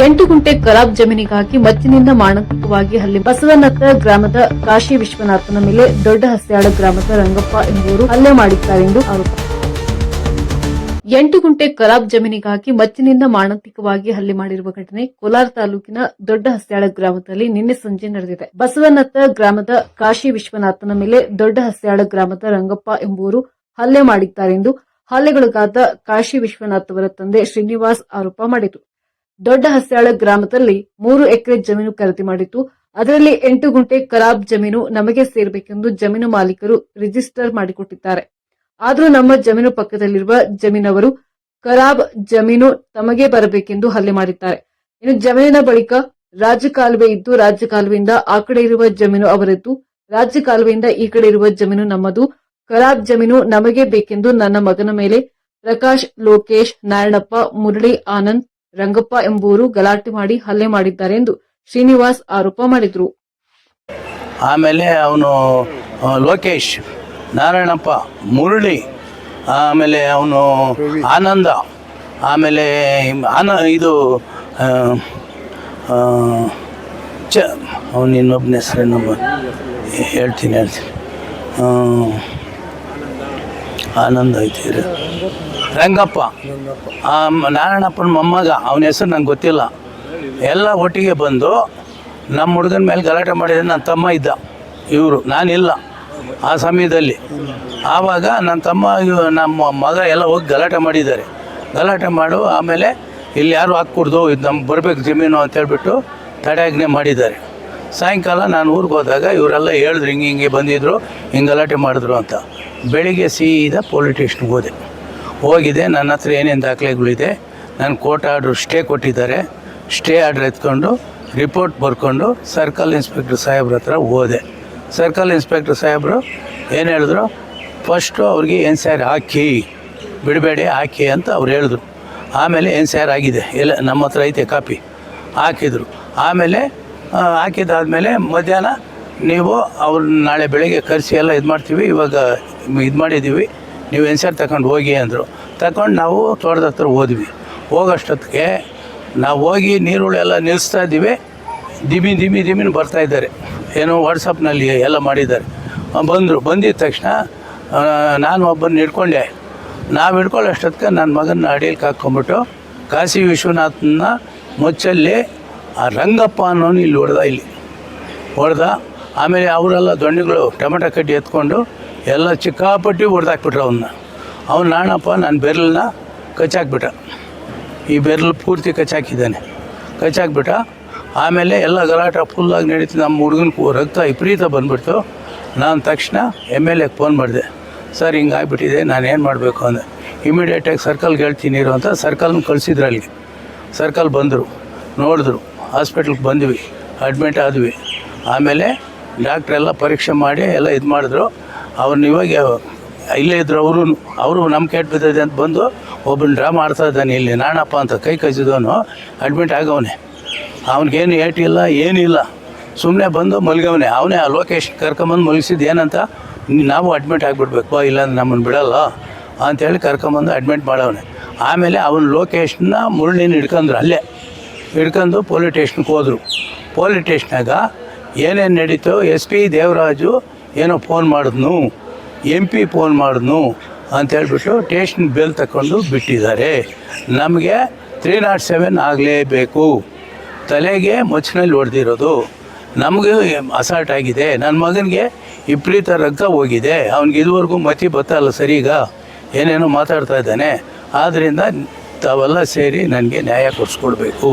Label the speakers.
Speaker 1: 8 ಗುಂಟೆ ಖರಾಬ್ ಜಮೀನಿಗಾಗಿ ಮಚ್ಚಿನಿಂದ ಮಾನಸಿಕವಾಗಿ ಹಲ್ಲೆ. ಬಸವನತ್ತ ಗ್ರಾಮದ ಕಾಶಿ ವಿಶ್ವನಾಥನ ಮೇಲೆ ದೊಡ್ಡ ಹಸ್ಯಾಳ ಗ್ರಾಮದ ರಂಗಪ್ಪ ಎಂಬುವರು ಹಲ್ಲೆ ಮಾಡಿದ್ದಾರೆಂದು ಆರೋಪ. 8 ಗುಂಟೆ ಖರಾಬ್ ಜಮೀನಿಗಾಗಿ ಮಚ್ಚಿನಿಂದ ಮಾನಸಿಕವಾಗಿ ಹಲ್ಲೆ ಮಾಡಿರುವ ಘಟನೆ ಕೋಲಾರ ತಾಲೂಕಿನ ದೊಡ್ಡ ಹಸ್ಯಾಳ ಗ್ರಾಮದಲ್ಲಿ ನಿನ್ನೆ ಸಂಜೆ ನಡೆದಿದೆ. ಬಸವನತ್ತ ಗ್ರಾಮದ ಕಾಶಿ ವಿಶ್ವನಾಥನ ಮೇಲೆ ದೊಡ್ಡ ಹಸ್ಯಾಳ ಗ್ರಾಮದ ರಂಗಪ್ಪ ಎಂಬುವರು ಹಲ್ಲೆ ಮಾಡಿದ್ದಾರೆಂದು ಹಲ್ಲೆಗೊಳಗಾದ ಕಾಶಿ ವಿಶ್ವನಾಥ್ ಅವರ ತಂದೆ ಶ್ರೀನಿವಾಸ್ ಆರೋಪ ಮಾಡಿದರು. ದೊಡ್ಡ ಹಸ್ಯಾಳ ಗ್ರಾಮದಲ್ಲಿ 3 ಎಕರೆ ಜಮೀನು ಖರೀದಿ ಮಾಡಿದ್ದು, ಅದರಲ್ಲಿ 8 ಗುಂಟೆ ಖರಾಬ್ ಜಮೀನು ನಮಗೆ ಸೇರಬೇಕೆಂದು ಜಮೀನು ಮಾಲೀಕರು ರಿಜಿಸ್ಟರ್ ಮಾಡಿಕೊಟ್ಟಿದ್ದಾರೆ. ಆದರೂ ನಮ್ಮ ಜಮೀನು ಪಕ್ಕದಲ್ಲಿರುವ ಜಮೀನವರು ಖರಾಬ್ ಜಮೀನು ತಮಗೆ ಬರಬೇಕೆಂದು ಹಲ್ಲೆ ಮಾಡಿದ್ದಾರೆ. ಇನ್ನು ಜಮೀನಿನ ಬಳಿಕ ರಾಜಕಾಲುವೆ ಇದ್ದು, ರಾಜಕಾಲುವೆಯಿಂದ ಆ ಕಡೆ ಇರುವ ಜಮೀನು ಅವರದ್ದು, ರಾಜಕಾಲುವೆಯಿಂದ ಈ ಕಡೆ ಇರುವ ಜಮೀನು ನಮ್ಮದು. ಖರಾಬ್ ಜಮೀನು ನಮಗೆ ಬೇಕೆಂದು ನನ್ನ ಮಗನ ಮೇಲೆ ಪ್ರಕಾಶ್, ಲೋಕೇಶ್, ನಾರಾಯಣಪ್ಪ, ಮುರಳಿ, ಆನಂದ್, ರಂಗಪ್ಪ ಎಂಬುವರು ಗಲಾಟೆ ಮಾಡಿ ಹಲ್ಲೆ ಮಾಡಿದ್ದಾರೆ ಎಂದು ಶ್ರೀನಿವಾಸ್ ಆರೋಪ ಮಾಡಿದರು.
Speaker 2: ಆಮೇಲೆ ಅವನು ಲೋಕೇಶ್, ನಾರಾಯಣಪ್ಪ, ಮುರಳಿ, ಆಮೇಲೆ ಅವನು ಆನಂದ, ಆಮೇಲೆ ಇದು ಅವನು ಇನ್ನೊಬ್ಬನ ಹೆಸರು ಹೇಳ್ತೀನಿ ಆನಂದ ಐತಿ, ರಂಗಪ್ಪ, ನಾರಾಯಣಪ್ಪನ ಮೊಮ್ಮಗ, ಅವನ ಹೆಸರು ನಂಗೆ ಗೊತ್ತಿಲ್ಲ. ಎಲ್ಲ ಒಟ್ಟಿಗೆ ಬಂದು ನಮ್ಮ ಹುಡುಗನ ಮೇಲೆ ಗಲಾಟೆ ಮಾಡಿದರೆ ನನ್ನ ತಮ್ಮ ಇದ್ದ, ಇವರು ನಾನಿಲ್ಲ ಆ ಸಮಯದಲ್ಲಿ. ಆವಾಗ ನನ್ನ ತಮ್ಮ ನಮ್ಮ ಮಗ ಎಲ್ಲ ಹೋಗಿ ಗಲಾಟೆ ಮಾಡಿದ್ದಾರೆ. ಗಲಾಟೆ ಮಾಡು ಆಮೇಲೆ ಇಲ್ಲಿ ಯಾರು ಹಾಕ್ಕೊಡ್ದು, ಇದು ನಮ್ಗೆ ಬರಬೇಕು ಜಮೀನು ಅಂತೇಳ್ಬಿಟ್ಟು ತಡೆಯಾಜ್ಞೆ ಮಾಡಿದ್ದಾರೆ. ಸಾಯಂಕಾಲ ನಾನು ಊರಿಗೆ ಹೋದಾಗ ಇವರೆಲ್ಲ ಹೇಳಿದ್ರು ಹಿಂಗೆ ಬಂದಿದ್ದರು, ಹಿಂಗೆ ಗಲಾಟೆ ಮಾಡಿದ್ರು ಅಂತ. ಬೆಳಿಗ್ಗೆ ಸೀದಾ ಪೊಲೀಸ್ ಸ್ಟೇಷನ್ಗೆ ಹೋಗಿದೆ. ನನ್ನ ಹತ್ರ ಏನೇನು ದಾಖಲೆಗಳಿದೆ, ನಾನು ಕೋರ್ಟ್ ಆರ್ಡ್ರ್ ಸ್ಟೇ ಕೊಟ್ಟಿದ್ದಾರೆ. ಸ್ಟೇ ಆರ್ಡ್ರ್ ಎತ್ಕೊಂಡು ರಿಪೋರ್ಟ್ ಬರ್ಕೊಂಡು ಸರ್ಕಲ್ ಇನ್ಸ್ಪೆಕ್ಟರ್ ಸಾಹೇಬ್ರ ಹತ್ರ ಹೋದೆ. ಸರ್ಕಲ್ ಇನ್ಸ್ಪೆಕ್ಟರ್ ಸಾಹೇಬರು ಏನು ಹೇಳಿದ್ರು, ಫಸ್ಟು ಅವ್ರಿಗೆ NCR ಹಾಕಿ ಬಿಡಬೇಡಿ, ಹಾಕಿ ಅಂತ ಅವ್ರು ಹೇಳಿದ್ರು. ಆಮೇಲೆ NCR ಆಗಿದೆ, ಎಲ್ಲ ನಮ್ಮ ಹತ್ರ ಐತೆ ಕಾಪಿ, ಹಾಕಿದರು. ಆಮೇಲೆ ಹಾಕಿದಾದ್ಮೇಲೆ ಮಧ್ಯಾಹ್ನ ನೀವು ಅವ್ರನ್ನ ನಾಳೆ ಬೆಳಗ್ಗೆ ಕರೆಸಿ ಎಲ್ಲ ಇದು ಮಾಡ್ತೀವಿ, ಇವಾಗ ಇದು ಮಾಡಿದ್ದೀವಿ, ನೀವು NCR ತಗೊಂಡು ಹೋಗಿ ಅಂದರು. ತಗೊಂಡು ನಾವು ತೋಟದ ಹತ್ರ ಹೋದ್ವಿ. ಹೋಗೋಷ್ಟೊತ್ತಿಗೆ ನಾವು ಹೋಗಿ ನೀರುಳೆಲ್ಲ ನಿಲ್ಲಿಸ್ತಾ ಇದ್ದೀವಿ. ದಿಮಿನ ಬರ್ತಾಯಿದ್ದಾರೆ, ಏನೋ ವಾಟ್ಸಪ್ನಲ್ಲಿ ಎಲ್ಲ ಮಾಡಿದ್ದಾರೆ. ಬಂದಿದ್ದ ತಕ್ಷಣ ನಾನು ಒಬ್ಬನ ಹಿಡ್ಕೊಂಡೆ. ನಾವು ಹಿಡ್ಕೊಳ್ಳೋಷ್ಟೊತ್ತಿಗೆ ನನ್ನ ಮಗನ ಅಡಿಯಲ್ಲಿ ಹಾಕ್ಕೊಂಬಿಟ್ಟು ಕಾಶಿ ವಿಶ್ವನಾಥನ ಮುಚ್ಚಲ್ಲಿ ಆ ರಂಗಪ್ಪ ಅನ್ನೋನು ಇಲ್ಲಿ ಹೊಡೆದ. ಆಮೇಲೆ ಅವರೆಲ್ಲ ದೊಣ್ಣೆಗಳು ಟೊಮೆಟೊ ಕಡ್ಡಿ ಎತ್ಕೊಂಡು ಎಲ್ಲ ಚಿಕ್ಕಾಪಟ್ಟಿ ಹೊಡೆದಾಕ್ಬಿಟ್ರು ಅವ್ನು ನಾಣಪ್ಪ ನನ್ನ ಬೆರಳನ್ನ ಕಚ್ಚಾಕ್ಬಿಟ್ಟ. ಈ ಬೆರಳು ಪೂರ್ತಿ ಕಚ್ಚಾಕ್ಬಿಟ್ಟ. ಆಮೇಲೆ ಎಲ್ಲ ಗಲಾಟೆ ಫುಲ್ಲಾಗಿ ನಡೀತು. ನಮ್ಮ ಹುಡುಗನ ರಕ್ತ ವಿಪರೀತ ಬಂದುಬಿಡ್ತು. ನಾನು ತಕ್ಷಣ MLAಗೆ ಫೋನ್ ಮಾಡಿದೆ. ಸರ್ ಹಿಂಗಾಗ್ಬಿಟ್ಟಿದೆ, ನಾನೇನು ಮಾಡಬೇಕು ಅಂದೆ. ಇಮಿಡಿಯೇಟಾಗಿ ಸರ್ಕಲ್ಗೆ ಹೇಳ್ತೀನಿ ಇರು ಅಂತ ಸರ್ಕಲ್ನ ಕಳಿಸಿದ್ರು. ಅಲ್ಲಿಗೆ ಸರ್ಕಲ್ ಬಂದರು, ನೋಡಿದ್ರು. ಹಾಸ್ಪಿಟ್ಲಿಗೆ ಬಂದ್ವಿ, ಅಡ್ಮಿಟ್ ಆದ್ವಿ. ಆಮೇಲೆ ಡಾಕ್ಟ್ರೆಲ್ಲ ಪರೀಕ್ಷೆ ಮಾಡಿ ಎಲ್ಲ ಇದು ಮಾಡಿದ್ರು. ಅವ್ರನ್ನ ಇವಾಗ ಇಲ್ಲೇ ಇದ್ರು. ಅವರು ನಮ್ಮ ಕೆಟ್ಟು ಬಿದ್ದಿದೆ ಅಂತ ಬಂದು ಒಬ್ಬನ ಡ್ರಾ ಮಾಡ್ತಾ ಇದ್ದಾನೆ ಇಲ್ಲಿ, ನಾಣಪ್ಪ ಅಂತ ಕೈ ಕಚ್ಚಿದವನು ಅಡ್ಮಿಟ್ ಆಗವನೆ. ಅವ್ನಿಗೇನು ಏಟಿಲ್ಲ, ಏನಿಲ್ಲ, ಸುಮ್ಮನೆ ಬಂದು ಮಲಗವನೆ. ಅವನೇ ಆ ಲೋಕೇಶ್ ಕರ್ಕೊಂಬಂದು ಮಲಗಿಸಿದ್ದು ಏನಂತ, ನಾವು ಅಡ್ಮಿಟ್ ಆಗಿಬಿಡ್ಬೇಕು, ಇಲ್ಲಾಂದ್ರೆ ನಮ್ಮನ್ನು ಬಿಡಲ್ಲ ಅಂಥೇಳಿ ಕರ್ಕೊಂಬಂದು ಅಡ್ಮಿಟ್ ಮಾಡವನೆ. ಆಮೇಲೆ ಅವನು ಲೋಕೇಶ್ನ ಮುರಳಿನ ಅಲ್ಲೇ ಹಿಡ್ಕೊಂಡು ಪೊಲೀಸ್ ಸ್ಟೇಷನ್ಗೆ ಹೋದರು. ಪೊಲೀಸ್ ಸ್ಟೇಷನ್ನಾಗ ಏನೇನು ನಡೀತು, SP ದೇವರಾಜು ಏನೋ ಫೋನ್ ಮಾಡಿದ್ನು, MP ಫೋನ್ ಮಾಡಿದ್ನು ಅಂತೇಳ್ಬಿಟ್ಟು ಸ್ಟೇಷನ್ ಬೇಲ್ ತಗೊಂಡು ಬಿಟ್ಟಿದ್ದಾರೆ. ನಮಗೆ 307 ಆಗಲೇಬೇಕು. ತಲೆಗೆ ಮಚ್ಚಿನಲ್ಲಿ ಹೊಡೆದಿರೋದು, ನಮಗೆ ಅಸಾಲ್ಟ್ ಆಗಿದೆ. ನನ್ನ ಮಗನಿಗೆ ವಿಪರೀತ ರಕ್ತ ಹೋಗಿದೆ. ಅವ್ನಿಗೆ ಇದುವರೆಗೂ ಮತಿ ಬತ್ತಲ್ಲ ಸರಿಗ, ಏನೇನೋ ಮಾತಾಡ್ತಾ ಇದ್ದಾನೆ. ಆದ್ದರಿಂದ ತಾವೆಲ್ಲ ಸೇರಿ ನನಗೆ ನ್ಯಾಯ ಕೊಡಿಸ್ಕೊಡ್ಬೇಕು.